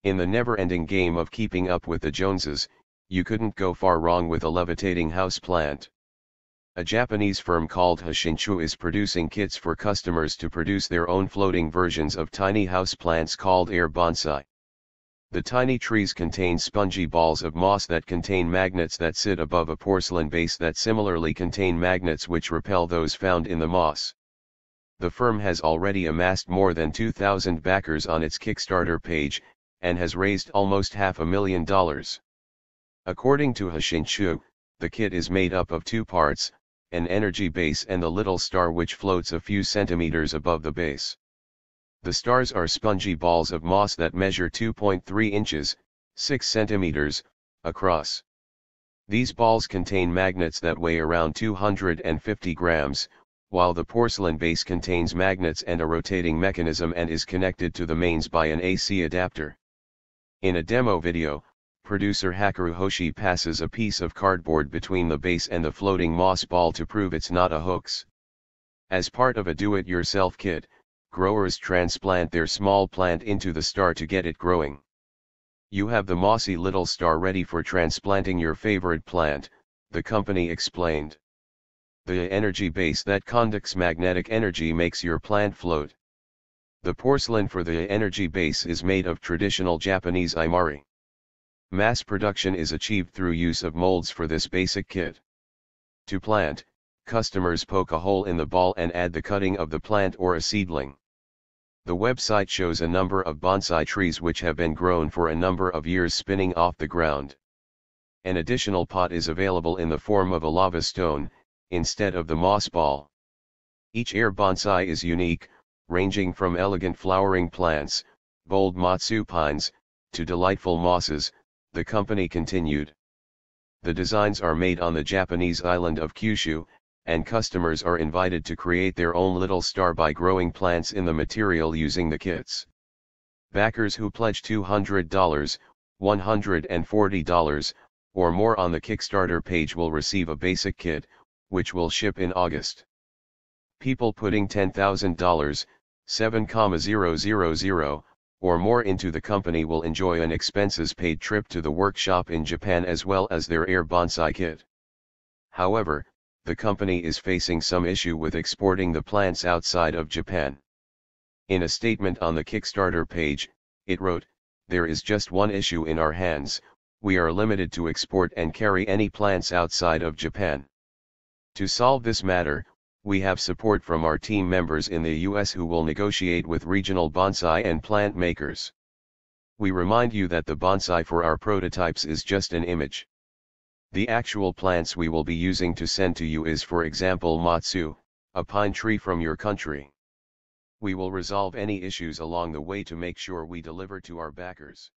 In the never-ending game of keeping up with the Joneses, you couldn't go far wrong with a levitating houseplant. A Japanese firm called Hoshinchu is producing kits for customers to produce their own floating versions of tiny houseplants called Air Bonsai. The tiny trees contain spongy balls of moss that contain magnets that sit above a porcelain base that similarly contain magnets which repel those found in the moss. The firm has already amassed more than 2,000 backers on its Kickstarter page, and has raised almost $500,000. According to Hoshinchu, the kit is made up of two parts, an energy base and the little star which floats a few centimeters above the base. The stars are spongy balls of moss that measure 2.3 inches, 6 centimeters, across. These balls contain magnets that weigh around 250 grams, while the porcelain base contains magnets and a rotating mechanism and is connected to the mains by an AC adapter. In a demo video, producer Hikaru Hoshi passes a piece of cardboard between the base and the floating moss ball to prove it's not a hoax. As part of a do-it-yourself kit, growers transplant their small plant into the star to get it growing. You have the mossy little star ready for transplanting your favorite plant, the company explained. The energy base that conducts magnetic energy makes your plant float. The porcelain for the energy base is made of traditional Japanese imari. Mass production is achieved through use of molds for this basic kit. To plant, customers poke a hole in the ball and add the cutting of the plant or a seedling. The website shows a number of bonsai trees which have been grown for a number of years spinning off the ground. An additional pot is available in the form of a lava stone, instead of the moss ball. Each air bonsai is unique, ranging from elegant flowering plants, bold matsu pines, to delightful mosses, the company continued. The designs are made on the Japanese island of Kyushu, and customers are invited to create their own little star by growing plants in the material using the kits. Backers who pledge $200, $140, or more on the Kickstarter page will receive a basic kit, which will ship in August. People putting $10,000, 7,000, or more into the company will enjoy an expenses-paid trip to the workshop in Japan as well as their Air Bonsai kit. However, the company is facing some issue with exporting the plants outside of Japan. In a statement on the Kickstarter page, it wrote, "There is just one issue in our hands, we are limited to export and carry any plants outside of Japan. To solve this matter, we have support from our team members in the US who will negotiate with regional bonsai and plant makers. We remind you that the bonsai for our prototypes is just an image. The actual plants we will be using to send to you is, for example, matsu, a pine tree from your country. We will resolve any issues along the way to make sure we deliver to our backers."